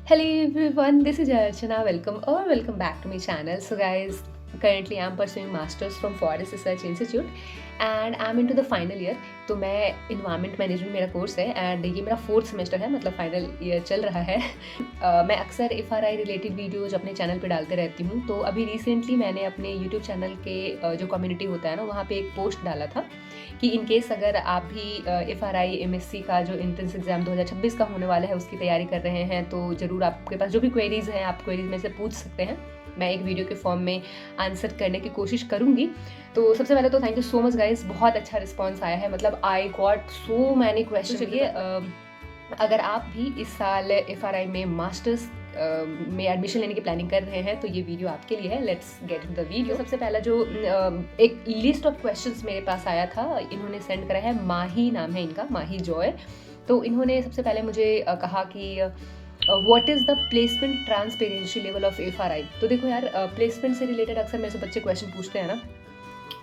Hello everyone, this is Archana. Welcome back to my channel. So guys, currently I'm pursuing masters from Forest Research Institute and I'm into the final year. तो मैं environment management मेरा course है and ये मेरा 4th semester है, मतलब final year चल रहा है। मैं अक्सर FRI रिलेटेड वीडियोज अपने चैनल पे डालते रहती हूँ। तो अभी रिसेंटली मैंने अपने यूट्यूब चैनल के जो कम्युनिटी होता है ना, वहाँ पे एक पोस्ट डाला था कि इन केस अगर आप भी FRI MSc का जो एंट्रेंस एग्ज़ाम 2026 का होने वाला है उसकी तैयारी कर रहे हैं, तो ज़रूर आपके पास जो भी क्वेरीज़ हैं आप क्वेरीज़ में से पूछ सकते हैं। मैं एक वीडियो के फॉर्म में आंसर करने की कोशिश करूँगी। तो सबसे पहले तो thank you so much guys, बहुत अच्छा रिस्पॉन्स आया है। मतलब I got so many question. चलिए अगर आप भी इस साल FRI में मास्टर्स में एडमिशन लेने की प्लानिंग कर रहे हैं तो ये वीडियो आपके लिए है। Let's get in the video. सबसे पहला जो एक लिस्ट ऑफ क्वेश्चंस मेरे पास आया था, इन्होंने सेंड करा है, माही नाम है इनका, माही जॉय। तो इन्होंने सबसे पहले मुझे कहा कि what is the placement transparency level of FRI। तो देखो यार, प्लेसमेंट से रिलेटेड अक्सर मेरे से बच्चे क्वेश्चन पूछते हैं ना।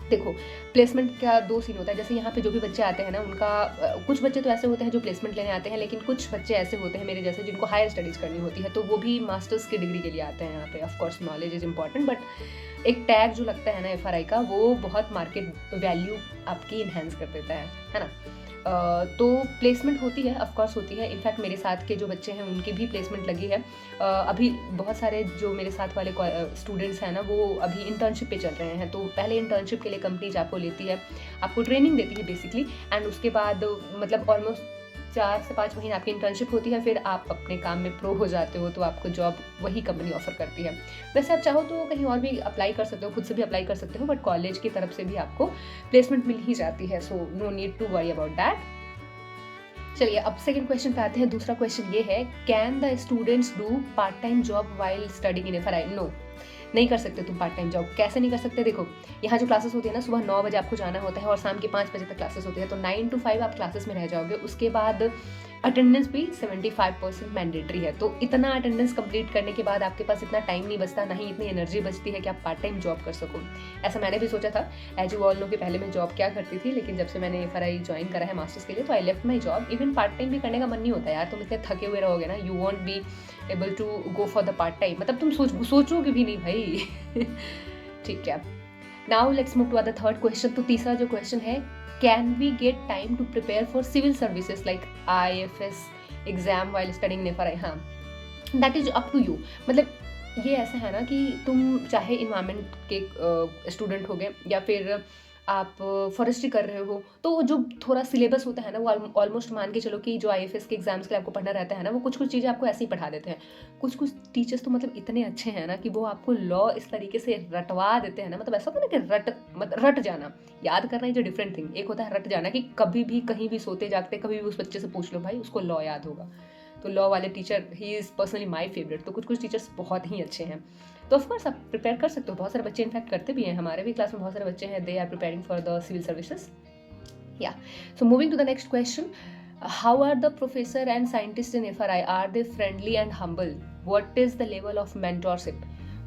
देखो, प्लेसमेंट का 2 सीन होता है। जैसे यहाँ पे जो भी बच्चे आते हैं ना, उनका कुछ बच्चे तो ऐसे होते हैं जो प्लेसमेंट लेने आते हैं, लेकिन कुछ बच्चे ऐसे होते हैं मेरे जैसे जिनको हायर स्टडीज़ करनी होती है, तो वो भी मास्टर्स की डिग्री के लिए आते हैं यहाँ पे। Of course knowledge is important, but एक टैग जो लगता है ना FRI का, वो बहुत मार्केट वैल्यू आपकी इन्हेंस कर देता है ना। तो प्लेसमेंट होती है, ऑफ कोर्स होती है। इनफैक्ट मेरे साथ के जो बच्चे हैं उनकी भी प्लेसमेंट लगी है। अभी बहुत सारे जो मेरे साथ वाले स्टूडेंट्स हैं ना, वो अभी इंटर्नशिप पे चल रहे हैं। तो पहले इंटर्नशिप के लिए कंपनीज आपको लेती है, आपको ट्रेनिंग देती है बेसिकली, एंड उसके बाद मतलब ऑलमोस्ट 4 से 5 महीने आपकी इंटर्नशिप होती है। फिर आप अपने काम में प्रो हो जाते हो तो आपको जॉब वही कंपनी ऑफर करती है। वैसे आप चाहो तो कहीं और भी अप्लाई कर सकते हो, खुद से भी अप्लाई कर सकते हो, बट कॉलेज की तरफ से भी आपको प्लेसमेंट मिल ही जाती है। So no need to worry about that. चलिए अब सेकंड क्वेश्चन पे आते हैं। दूसरा क्वेश्चन ये है, can the students do part time job while studying in FRI। No, नहीं कर सकते तुम पार्ट टाइम जॉब। कैसे नहीं कर सकते? देखो, यहाँ जो क्लासेस होती है ना, सुबह 9 बजे आपको जाना होता है और शाम के 5 बजे तक क्लासेस होती है। तो 9 to 5 आप क्लासेस में रह जाओगे। उसके बाद अटेंडेंस भी 75% मैंडेटरी है। तो इतना अटेंडेंस कंप्लीट करने के बाद आपके पास इतना टाइम नहीं बचता, ना ही इतनी एनर्जी बचती है कि आप पार्ट टाइम जॉब कर सको। ऐसा मैंने भी सोचा था, एज यू ऑल नो कि पहले मैं जॉब क्या करती थी, लेकिन जब से मैंने FRI ज्वाइन करा है मास्टर्स के लिए, तो I left my job. Even part time भी करने का मन नहीं होता यार, तुम इतने थके हुए रहोगे ना, you won't be able to go for the part time. मतलब तुम सोचोगे भी नहीं भाई। ठीक है, now let's move to the third question. तो तीसरा जो क्वेश्चन है, can we get time to prepare for civil services like IFS exam while studying in FRI। हाँ, that is up to you. मतलब ये ऐसा है ना कि तुम चाहे इन्वायरमेंट के स्टूडेंट हो गए या फिर आप फॉरेस्ट्री कर रहे हो, तो जो थोड़ा सिलेबस होता है ना, वो ऑलमोस्ट मान के चलो कि जो IFS के एग्जाम्स के लिए आपको पढ़ना रहता है ना, वो कुछ कुछ चीज़ें आपको ऐसे ही पढ़ा देते हैं। कुछ कुछ टीचर्स तो मतलब इतने अच्छे हैं ना कि वो आपको लॉ इस तरीके से रटवा देते हैं ना। मतलब ऐसा होता है ना कि रट जाना, याद करना इज अ डिफरेंट थिंग। एक होता है रट जाना, कि कभी भी कहीं भी सोते जागते कभी भी उस बच्चे से पूछ लो भाई, उसको लॉ याद होगा। तो लॉ वाले teacher, he is personally my favourite. तो कुछ कुछ टीचर्स बहुत ही अच्छे हैं, तो ऑफकोर्स आप प्रिपेयर कर सकते हो। बहुत सारे बच्चे इनफैक्ट करते भी हैं, हमारे भी क्लास में बहुत सारे बच्चे हैं, they are preparing for the civil services. Yeah so moving to the next question, how are the professor and scientist in FRI, are they friendly and humble, what is the level of mentorship.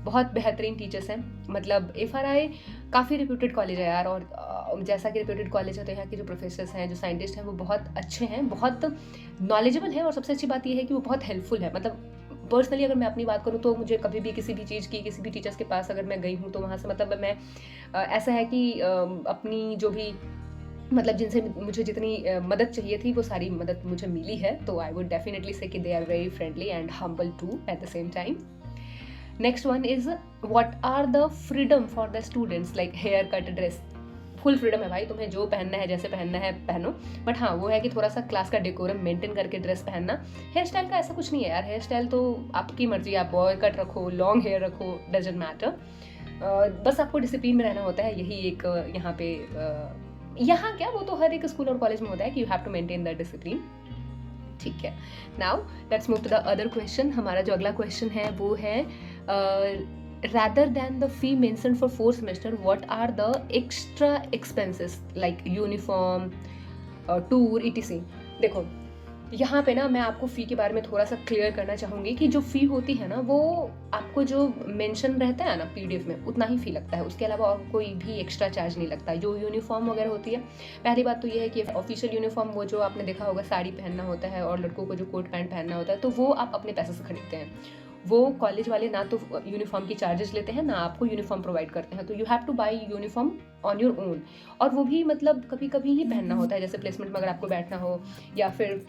बहुत बेहतरीन teachers हैं। मतलब FRI काफ़ी reputed college है यार, और जैसा कि रिप्यूटेड कॉलेज है तो यहाँ के जो प्रोफेसर्स हैं, जो साइंटिस्ट हैं, वो बहुत अच्छे हैं, बहुत नॉलेजेबल हैं, और सबसे अच्छी बात ये है कि वो बहुत हेल्पफुल है। मतलब पर्सनली अगर मैं अपनी बात करूँ तो मुझे कभी भी किसी भी चीज़ की, किसी भी टीचर्स के पास अगर मैं गई हूँ तो वहाँ से मतलब मैं ऐसा है कि अपनी जो भी मतलब जिनसे मुझे जितनी मदद चाहिए थी वो सारी मदद मुझे मिली है। तो I would definitely say that they are very friendly and humble too at the same time. Next one is, what are the freedom for the students like hair cut, dress. Full freedom है भाई, तुम्हें जो पहनना है, जैसे पहनना है पहनो, बट हाँ वो है कि थोड़ा सा क्लास का डेकोरम मेंटेन करके ड्रेस पहनना। हेयर स्टाइल का ऐसा कुछ नहीं है यार, हेयर स्टाइल तो आपकी मर्जी, आप बॉय कट रखो, लॉन्ग हेयर रखो, डजंट मैटर। बस आपको डिसिप्लिन में रहना होता है, यही एक यहाँ पे यहाँ क्या, वो तो हर एक स्कूल और कॉलेज में होता है कि you have to maintain the discipline. ठीक है, now let's move to the other question. हमारा जो अगला क्वेश्चन है वो है, rather than the fee mentioned for 4th semester, what are the extra expenses like uniform, tour, etc। देखो यहाँ पे ना मैं आपको फ़ी के बारे में थोड़ा-सा क्लियर करना चाहूँगी कि जो फ़ी होती है ना, वो आपको जो मेंशन रहता है ना पीडीएफ में, उतना ही फ़ी लगता है। उसके अलावा और कोई भी एक्स्ट्रा चार्ज नहीं लगता। जो यूनिफ़ॉर्म वगैरह होती है, पहली बात तो ये है कि ऑफ़िशियल यूनिफ़ॉर्म वो जो आपने देखा होगा साड़ी पहनना होता है और लड़कों को जो कोट पैंट पहनना होता है, तो वो आप अपने पैसे से खरीदते हैं। वो कॉलेज वाले ना तो यूनिफ़ॉर्म की चार्जेस लेते हैं, ना आपको यूनिफ़ॉर्म प्रोवाइड करते हैं। तो you have to buy uniform on your own, और वो भी मतलब कभी-कभी ही पहनना होता है, जैसे प्लेसमेंट में अगर आपको बैठना हो या फिर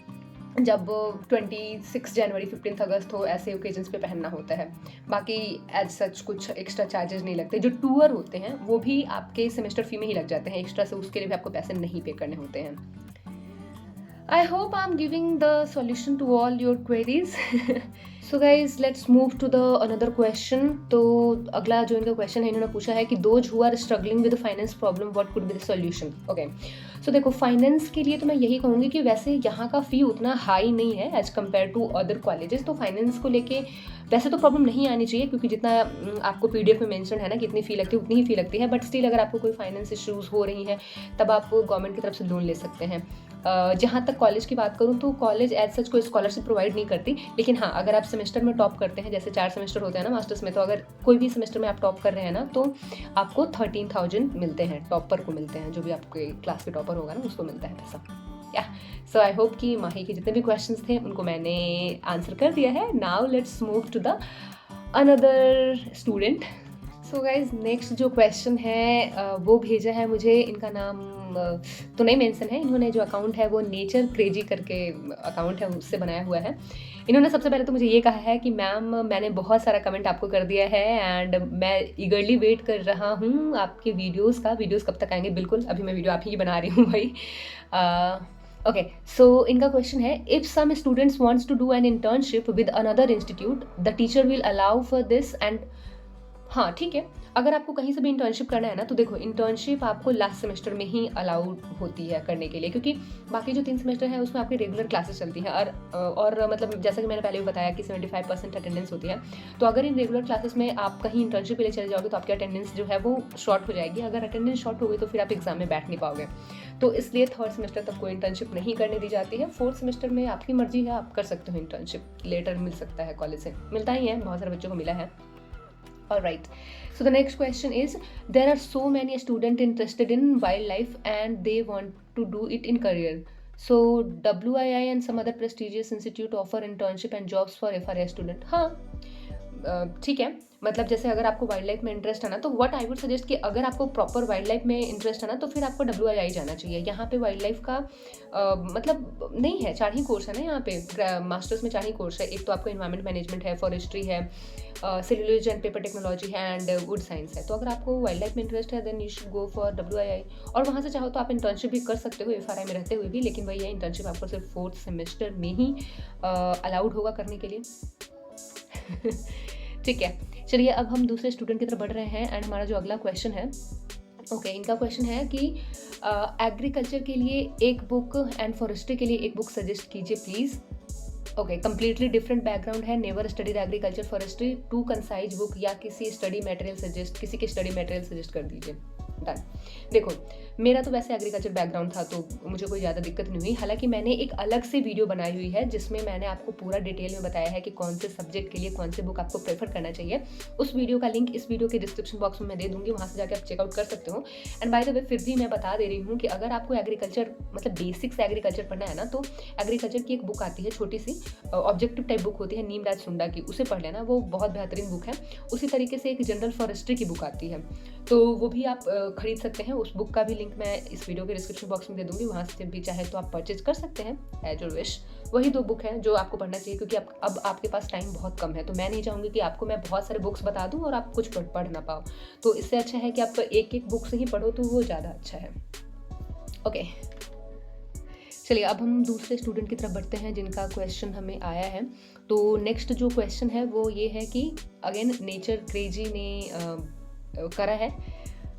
जब 26 जनवरी 15 अगस्त हो, ऐसे ओकेजन्स पे पहनना होता है। बाकी एज सच कुछ एक्स्ट्रा चार्जेस नहीं लगते। जो टूर होते हैं वो भी आपके सेमेस्टर फ़ी में ही लग जाते हैं, एक्स्ट्रा से उसके लिए भी आपको पैसे नहीं पे करने होते हैं। I hope I'm giving the solution to all your queries. So guys, let's move to the another question. तो अगला जो इनका क्वेश्चन है, इन्होंने पूछा है कि those who are struggling with the finance problem, what could be the solution? Okay. So देखो, फाइनेंस के लिए तो मैं यही कहूँगी कि वैसे यहाँ का फ़ी उतना हाई नहीं है as compare to other colleges. तो फाइनेंस को लेके वैसे तो प्रॉब्लम नहीं आनी चाहिए, क्योंकि जितना आपको पीडीएफ में मेंशन है ना कितनी फ़ी लगती है, उतनी ही फ़ी लगती है। बट स्टिल अगर आपको कोई फाइनेंस इश्यूज़ हो रही हैं, तब आप गवर्नमेंट की तरफ से लोन ले सकते हैं। जहाँ तक कॉलेज की बात करूँ तो कॉलेज एज सच कोई स्कॉलरशिप प्रोवाइड नहीं करती, लेकिन हाँ, अगर आप सेमेस्टर में टॉप करते हैं, जैसे 4 सेमेस्टर होते हैं ना मास्टर्स में, तो अगर कोई भी सेमेस्टर में आप टॉप कर रहे हैं ना, तो आपको 13,000 मिलते हैं, टॉपर को मिलते हैं। जो भी आपके क्लास के टॉपर होगा ना, उसको मिलता है पैसा। सो आई होप कि माही के जितने भी क्वेश्चंस थे उनको मैंने आंसर कर दिया है। Now let's move to the another student. So guys, next जो क्वेश्चन है वो भेजा है मुझे, इनका नाम तो नहीं मेंशन है। इन्होंने जो अकाउंट है वो नेचर क्रेजी करके अकाउंट है, उससे बनाया हुआ है। इन्होंने सबसे पहले तो मुझे ये कहा है कि मैम, मैंने बहुत सारा कमेंट आपको कर दिया है एंड मैं ईगरली वेट कर रहा हूँ आपके वीडियोस का। वीडियोस कब तक आएंगे? बिल्कुल, अभी मैं वीडियो आप ही की बना रही हूँ भाई। ओके, सो इनका क्वेश्चन है, if some students wants to do an internship with another institute, the teacher will allow for this and हाँ, ठीक है। अगर आपको कहीं से भी इंटर्नशिप करना है ना, तो देखो, इंटर्नशिप आपको लास्ट सेमेस्टर में ही अलाउड होती है करने के लिए, क्योंकि बाकी जो 3 सेमेस्टर है उसमें आपकी रेगुलर क्लासेस चलती हैं। और मतलब जैसा कि मैंने पहले भी बताया कि 75% अटेंडेंस होती है। तो अगर इन रेगुलर क्लासेस में आप कहीं इंटर्नशिप के लिए चले जाओगे तो आपकी अटेंडेंस जो है वो शॉर्ट हो जाएगी। अगर अटेंडेंस शॉर्ट हो गई तो फिर आप एग्जाम में बैठ नहीं पाओगे। तो इसलिए 3rd सेमेस्टर तक कोई इंटर्नशिप नहीं करने दी जाती है। 4th सेमेस्टर में आपकी मर्जी है, आप कर सकते हो इंटर्नशिप। लेटर मिल सकता है कॉलेज से, मिलता ही है, बहुत सारे बच्चों को मिला है। Alright, so the next question is, there are so many students interested in wildlife and they want to do it in career. So WII and some other prestigious institute offer internship and jobs for FRA student. हाँ, ठीक है। मतलब जैसे अगर आपको wild life में interest है ना, तो व्हाट आई वुड सजेस्ट कि अगर आपको प्रॉपर वाइल्ड लाइफ में इंटरेस्ट है ना, तो फिर आपको WII जाना चाहिए। यहाँ पे वाइल्ड लाइफ का मतलब नहीं है, 4 ही कोर्स है ना यहाँ पे। मास्टर्स में 4 ही कोर्स है। एक तो आपको इन्वायरमेंट मैनेजमेंट है, फॉरेस्ट्री है, सेल्यूलोज एंड पेपर टेक्नोलॉजी है एंड वुड साइंस है। तो अगर आपको वाइल्ड लाइफ में इंटरेस्ट है, then you should go for WII। और वहाँ से चाहो तो आप इंटर्नशिप भी कर सकते हो FRI में रहते हुए भी, लेकिन वही है, इंटर्नशिप आपको सिर्फ 4th सेमेस्टर में ही अलाउड होगा करने के लिए। ठीक है, चलिए अब हम दूसरे स्टूडेंट की तरफ बढ़ रहे हैं। एंड हमारा जो अगला क्वेश्चन है, इनका क्वेश्चन है कि एग्रीकल्चर के लिए एक बुक एंड फॉरेस्ट्री के लिए एक बुक सजेस्ट कीजिए प्लीज़। कंप्लीटली डिफरेंट बैकग्राउंड है, never studied agriculture forestry, 2 concise book या किसी के स्टडी मटेरियल सजेस्ट कर दीजिए। डन। देखो, मेरा तो वैसे एग्रीकल्चर बैकग्राउंड था, तो मुझे कोई ज़्यादा दिक्कत नहीं हुई। हालांकि मैंने एक अलग से वीडियो बनाई हुई है जिसमें मैंने आपको पूरा डिटेल में बताया है कि कौन से सब्जेक्ट के लिए कौन से बुक आपको प्रेफर करना चाहिए। उस वीडियो का लिंक इस वीडियो के डिस्क्रिप्शन बॉक्स में मैं दे दूँगी, वहाँ से जाकर आप चेकआउट कर सकते हो। एंड बाय द वे, फिर भी मैं बता दे रही हूँ कि अगर आपको एग्रीकल्चर मतलब बेसिक से एग्रीकल्चर पढ़ना है ना, तो एग्रीकल्चर की एक बुक आती है, छोटी सी ऑब्जेक्टिव टाइप बुक होती है, नीमराज सुंडा की, उसे पढ़ लेना, वो बहुत बेहतरीन बुक है। उसी तरीके से एक जनरल फॉरेस्ट्री की बुक आती है, तो वो भी आप खरीद सकते हैं। उस बुक का भी लिंक मैं इस वीडियो के डिस्क्रिप्शन बॉक्स में दे दूंगी, वहाँ से भी चाहे तो आप परचेज कर सकते हैं एज योर विश। वही 2 बुक हैं जो आपको पढ़ना चाहिए, क्योंकि अब आपके पास टाइम बहुत कम है। तो मैं नहीं चाहूँगी कि आपको मैं बहुत सारे बुक्स बता दूँ और आप कुछ पढ़ ना पाओ। तो इससे अच्छा है कि आप एक बुक से ही पढ़ो, तो वो ज़्यादा अच्छा है। ओके, चलिए अब हम दूसरे स्टूडेंट की तरफ बढ़ते हैं जिनका क्वेश्चन हमें आया है। तो नेक्स्ट जो क्वेश्चन है वो ये है कि अगेन नेचर क्रेजी ने करा है।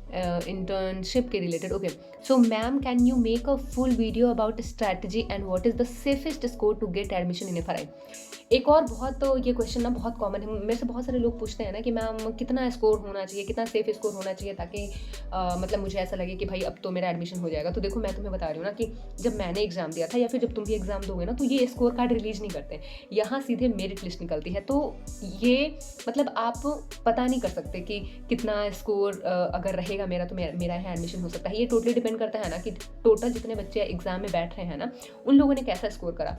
इंटर्नशिप के related. Okay, so ma'am can you make a full video about strategy and what is the safest score to get admission in FRI. एक और बहुत, तो ये क्वेश्चन ना बहुत कॉमन है, मेरे से बहुत सारे लोग पूछते हैं ना कि मैम कितना स्कोर होना चाहिए, कितना सेफ स्कोर होना चाहिए ताकि मतलब मुझे ऐसा लगे कि भाई अब तो मेरा एडमिशन हो जाएगा। तो देखो मैं तुम्हें बता रही हूँ ना कि जब मैंने एग्जाम दिया था या फिर जब तुम भी एग्जाम दोगे ना, तो ये स्कोर कार्ड रिलीज नहीं करते, यहाँ सीधे मेरिट लिस्ट निकलती है। तो ये मतलब आप पता नहीं कर सकते कि कितना स्कोर अगर रहेगा मेरा तो मेरा यहाँ एडमिशन हो सकता है। ये टोटली डिपेंड करता है ना कि टोटल जितने बच्चे एग्जाम में बैठ रहे हैं ना, उन लोगों ने कैसा स्कोर करा।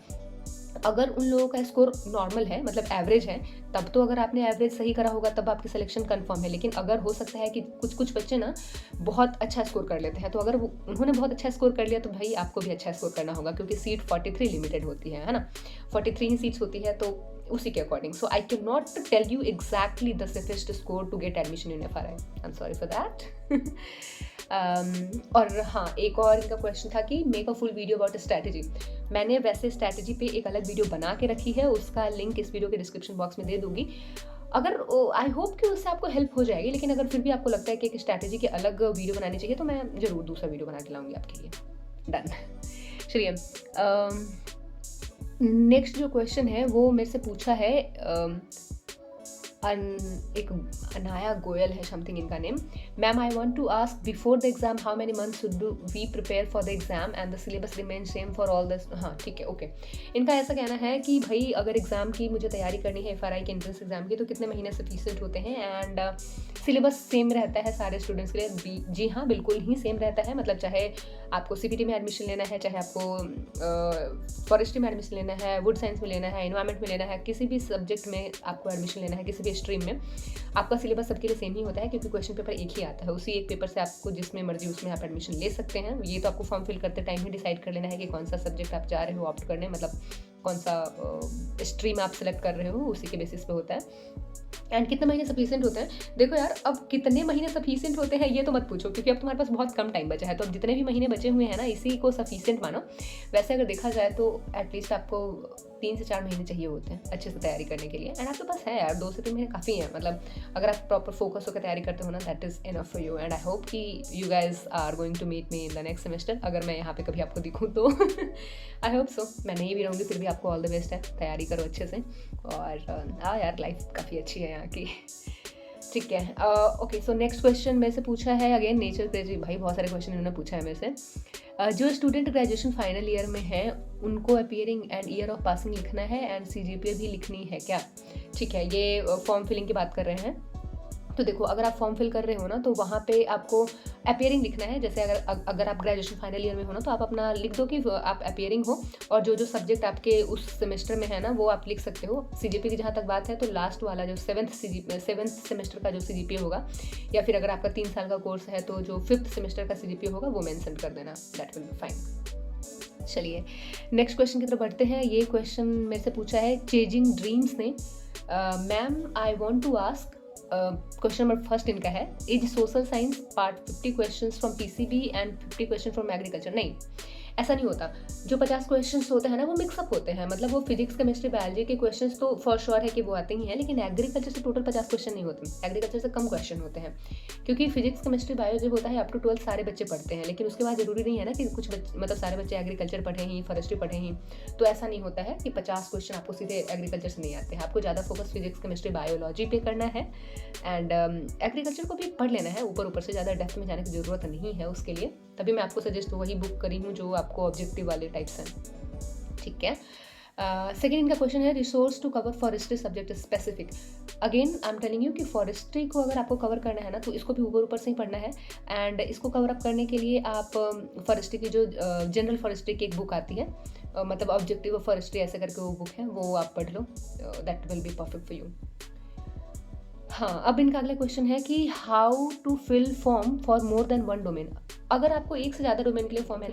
अगर उन लोगों का स्कोर नॉर्मल है, मतलब एवरेज है, तब तो अगर आपने एवरेज सही करा होगा तब आपकी सिलेक्शन कंफर्म है। लेकिन अगर हो सकता है कि कुछ कुछ बच्चे ना बहुत अच्छा स्कोर कर लेते हैं, तो अगर उन्होंने बहुत अच्छा स्कोर कर लिया तो भाई आपको भी अच्छा स्कोर करना होगा, क्योंकि सीट 43 लिमिटेड होती है ना, 43 ही सीट्स होती है, तो उसी के according. So I can not tell you exactly the safest score to get admission in FRI, I am sorry for that. और हाँ, एक और इनका क्वेश्चन था कि make a full video about strategy. मैंने वैसे स्ट्रैटेजी पे एक अलग वीडियो बना के रखी है, उसका लिंक इस वीडियो के डिस्क्रिप्शन बॉक्स में दे दूंगी। अगर आई होप कि उससे आपको हेल्प हो जाएगी, लेकिन अगर फिर भी आपको लगता है कि एक स्ट्रैटेजी के अलग वीडियो बनानी चाहिए तो मैं ज़रूर दूसरा वीडियो बना के लाऊंगी आपके लिए। डन। चलिए, नेक्स्ट जो क्वेश्चन है वो मेरे से पूछा है एक अनाया गोयल है, समथिंग इनका name. Ma'am I want to ask before the exam how many months should do we prepare for the exam and the syllabus remain same for all the. हाँ ठीक है, ओके। इनका ऐसा कहना है कि भाई अगर एग्जाम की मुझे तैयारी करनी है एफआरआई के एंट्रेंस एग्जाम की, तो कितने महीने सफिशिएंट होते हैं एंड सिलेबस सेम रहता है सारे स्टूडेंट्स के लिए। जी हाँ, बिल्कुल ही सेम रहता है। मतलब चाहे आपको सीपीटी में एडमिशन लेना है, चाहे आपको फॉरेस्ट्री में एडमिशन लेना है, वुड साइंस में लेना है, एनवायरमेंट में लेना है, किसी भी सब्जेक्ट में आपको एडमिशन लेना है, किसी भी स्ट्रीम में, आपका सिलेबस सबके लिए सेम ही होता है, क्योंकि क्वेश्चन पेपर एक ही आता है। उसी एक पेपर से आपको जिसमें मर्जी उसमें आप एडमिशन ले सकते हैं। ये तो आपको फॉर्म फिल करते टाइम ही डिसाइड कर लेना है कि कौन सा सब्जेक्ट आप जा रहे हो ऑप्ट करने, मतलब कौन सा स्ट्रीम आप सेलेक्ट कर रहे हो, उसी के बेसिस पे होता है। एंड कितने महीने सफिशिएंट होते हैं? देखो यार, अब कितने महीने सफिशिएंट होते हैं ये तो मत पूछो, क्योंकि अब तुम्हारे पास बहुत कम टाइम बचा है। तो अब जितने भी महीने बचे हुए हैं ना, इसी को सफिशिएंट मानो। वैसे अगर देखा जाए तो एटलीस्ट आपको 3 से 4 महीने चाहिए होते हैं अच्छे से तैयारी करने के लिए। एंड आपके पास है यार 2 से 3 महीने काफ़ी हैं। मतलब अगर आप प्रॉपर फोकस होकर तैयारी करते हो ना, that is enough for you. And I hope कि you guys are going to meet me in the next semester. अगर मैं यहाँ पे कभी आपको दिखूँ तो आई होप सो। मैं नहीं भी रहूँगी फिर भी आपको ऑल द बेस्ट है, तैयारी करो अच्छे से। और हाँ यार, लाइफ काफ़ी अच्छी है यहाँ की। ठीक है, ओके। सो नेक्स्ट क्वेश्चन मेरे से पूछा है अगेन नेचर क्रेजी। भाई बहुत सारे क्वेश्चन इन्होंने पूछा है मेरे से। जो स्टूडेंट ग्रेजुएशन फाइनल ईयर में है उनको appearing and year of passing लिखना है एंड सीजीपीए भी लिखनी है क्या? ठीक है, ये फॉर्म फिलिंग की बात कर रहे हैं। तो देखो, अगर आप फॉर्म फिल कर रहे हो ना, तो वहाँ पे आपको अपीयरिंग लिखना है। जैसे अगर आप ग्रेजुएशन फाइनल ईयर में हो ना, तो आप अपना लिख दो कि आप अपीयरिंग हो, और जो जो सब्जेक्ट आपके उस सेमेस्टर में है ना, वो आप लिख सकते हो। सीजीपीए की जहाँ तक बात है, तो लास्ट वाला जो 7th सेमेस्टर का जो सीजीपीए होगा, या फिर अगर आपका 3 साल का कोर्स है तो जो 5th सेमेस्टर का सीजीपीए होगा वो मेंशन कर देना, दैट विल बी फाइन। चलिए नेक्स्ट क्वेश्चन की तरफ बढ़ते हैं। ये क्वेश्चन मेरे से पूछा है चेजिंग ड्रीम्स ने। Ma'am I want to ask, question number first इनका है, is social science part 50 questions from PCB and 50 question from agriculture? नहीं, ऐसा नहीं होता। जो 50 क्वेश्चंस होते हैं ना, वो मिक्सअप होते हैं। मतलब वो फिजिक्स केमिस्ट्री बायोलॉजी के क्वेश्चंस तो फॉर श्योर है कि वो आते ही हैं, लेकिन एग्रीकल्चर से टोटल 50 क्वेश्चन नहीं होते, एग्रीकल्चर से कम क्वेश्चन होते हैं। क्योंकि फिजिक्स केमिस्ट्री बायोलॉजी होता है अप टू 12 सारे बच्चे पढ़ते हैं, लेकिन उसके बाद जरूरी नहीं है ना कि कुछ मतलब सारे बच्चे एग्रीकल्चर पढ़े ही, फॉरेस्ट्री पढ़े ही। तो ऐसा नहीं होता है कि 50 क्वेश्चन आपको सीधे एग्रीकल्चर से नहीं आते हैं। आपको ज़्यादा फोकस फिजिक्स केमिस्ट्री बायोलॉजी पे करना है, एंड एग्रीकल्चर को भी पढ़ लेना है। ऊपर से ज़्यादा डेप्थ में जाने की ज़रूरत नहीं है उसके लिए। तभी मैं आपको सजेस्ट वही बुक करी हूँ जो आपको ऑब्जेक्टिव वाले टाइप्स हैं। ठीक है, सेकेंड इनका क्वेश्चन है resource to cover forestry subject specific. Again I am telling you कि फॉरेस्ट्री को अगर आपको कवर करना है ना, तो इसको भी ऊपर से ही पढ़ना है। एंड इसको कवर अप करने के लिए आप फॉरेस्ट्री की जो जनरल फॉरेस्ट्री की एक बुक आती है, मतलब ऑब्जेक्टिव ऑफ फॉरेस्ट्री ऐसे करके वो बुक है, वो आप पढ़ लो, that will be perfect for you. हाँ, अब इनका अगला क्वेश्चन है कि how to fill form for more than 1 domain. अगर आपको एक से ज़्यादा डोमेन के लिए फॉर्म है,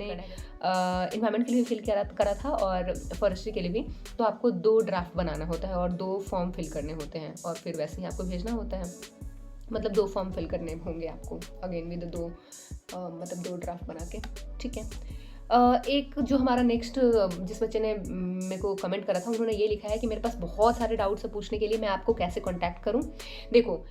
इन्वायरमेंट के लिए फिल करा था और फॉरेस्ट्री के लिए भी, तो आपको 2 ड्राफ्ट बनाना होता है और 2 फॉर्म फिल करने होते हैं, और फिर वैसे ही आपको भेजना होता है। मतलब 2 फॉर्म फिल करने होंगे आपको, अगेन विद 2 मतलब 2 ड्राफ्ट बना के। ठीक है, एक जो हमारा नेक्स्ट जिस बच्चे ने मेरे को कमेंट करा था, उन्होंने ये लिखा है कि मेरे पास बहुत सारे डाउट्स है पूछने के लिए, मैं आपको कैसे कांटेक्ट करूं? देखो,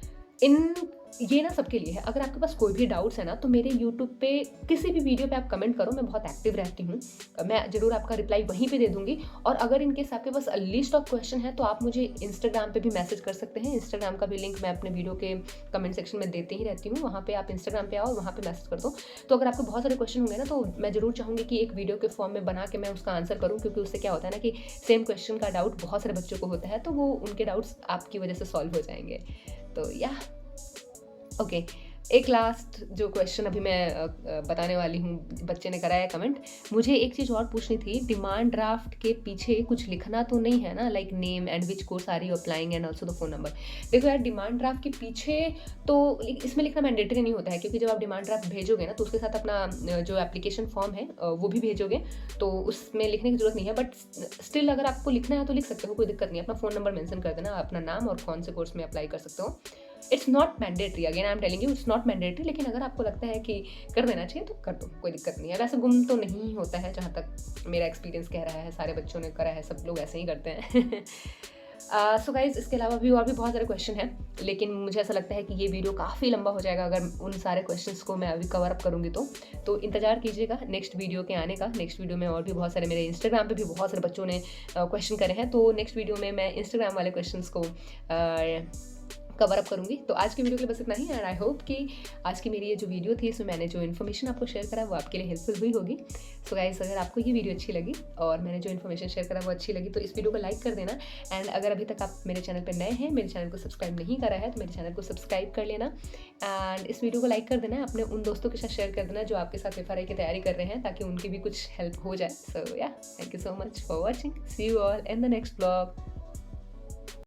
इन ये ना सबके लिए है। अगर आपके पास कोई भी डाउट्स है ना, तो मेरे यूट्यूब पे किसी भी वीडियो पे आप कमेंट करो, मैं बहुत एक्टिव रहती हूँ। मैं ज़रूर आपका रिप्लाई वहीं पे दे दूँगी। और अगर इन केस आपके पास लिस्ट ऑफ क्वेश्चन है, तो आप मुझे इंस्टाग्राम पे भी मैसेज कर सकते हैं। इंस्टाग्राम का भी लिंक मैं अपने वीडियो के कमेंट सेक्शन में देती ही रहती हूँ। वहाँ पे आप इंस्टाग्राम पे आओ और वहाँ पे मैसेज कर दो। तो अगर आपको बहुत सारे क्वेश्चन होंगे ना, तो मैं ज़रूर चाहूँगी कि एक वीडियो के फॉर्म में बना के मैं उसका आंसर करूँ, क्योंकि उससे क्या होता है ना कि सेम क्वेश्चन का डाउट बहुत सारे बच्चों को होता है, तो वो उनके डाउट्स आपकी वजह से सॉल्व हो जाएँगे। तो या ओके, एक लास्ट जो क्वेश्चन अभी मैं बताने वाली हूँ, बच्चे ने करा है कमेंट। मुझे एक चीज़ और पूछनी थी, डिमांड ड्राफ्ट के पीछे कुछ लिखना तो नहीं है ना, like name and which course are you applying and also the phone number. देखो यार, डिमांड ड्राफ्ट के पीछे तो इसमें लिखना मैंडेटरी नहीं होता है, क्योंकि जब आप डिमांड ड्राफ्ट भेजोगे ना, तो उसके साथ अपना जो एप्लीकेशन फॉर्म है वो भी भेजोगे, तो उसमें लिखने की ज़रूरत नहीं है। बट स्टिल अगर आपको लिखना है तो लिख सकते हो, कोई दिक्कत नहीं है। अपना फ़ोन नंबर मेंशन कर देना, अपना नाम और कौन से कोर्स में अप्लाई कर सकते हो। It's not mandatory, again I am telling you, it's not mandatory. लेकिन अगर आपको लगता है कि कर देना चाहिए तो कर दो, कोई दिक्कत नहीं है। वैसे गुम तो नहीं होता है, जहाँ तक मेरा एक्सपीरियंस कह रहा है। सारे बच्चों ने करा है, सब लोग ऐसे ही करते हैं। सो गाइज, इसके अलावा भी और भी बहुत सारे क्वेश्चन हैं, लेकिन मुझे ऐसा लगता है कि ये वीडियो काफ़ी लंबा हो जाएगा अगर उन सारे क्वेश्चंस को मैं अभी कवर अप करूँगी तो इंतजार कीजिएगा नेक्स्ट वीडियो के आने का। नेक्स्ट वीडियो में और भी बहुत सारे, मेरे इंस्टाग्राम पे भी बहुत सारे बच्चों ने क्वेश्चन करे हैं, तो नेक्स्ट वीडियो में मैं इंस्टाग्राम वाले क्वेश्चंस को कवर अप करूँगी। तो आज की वीडियो के लिए बस इतना ही, एंड आई होप कि आज की मेरी ये जो वीडियो थी, इसमें मैंने जो इन्फॉर्मेशन आपको शेयर करा वो आपके लिए हेल्पफुल हुई होगी। सो गाइस, अगर आपको ये वीडियो अच्छी लगी और मैंने जो इन्फॉर्मेशन शेयर करा वो अच्छी लगी, तो इस वीडियो को लाइक कर देना। एंड अगर अभी तक आप मेरे चैनल पर नए हैं, मेरे चैनल को सब्सक्राइब नहीं करा है, तो मेरे चैनल को सब्सक्राइब कर लेना। एंड इस वीडियो को लाइक कर देना, अपने उन दोस्तों के साथ शेयर कर देना जो आपके साथ FRI की तैयारी कर रहे हैं, ताकि उनकी भी कुछ हेल्प हो जाए। So yeah, thank you so much for watching. See you all in the next blog.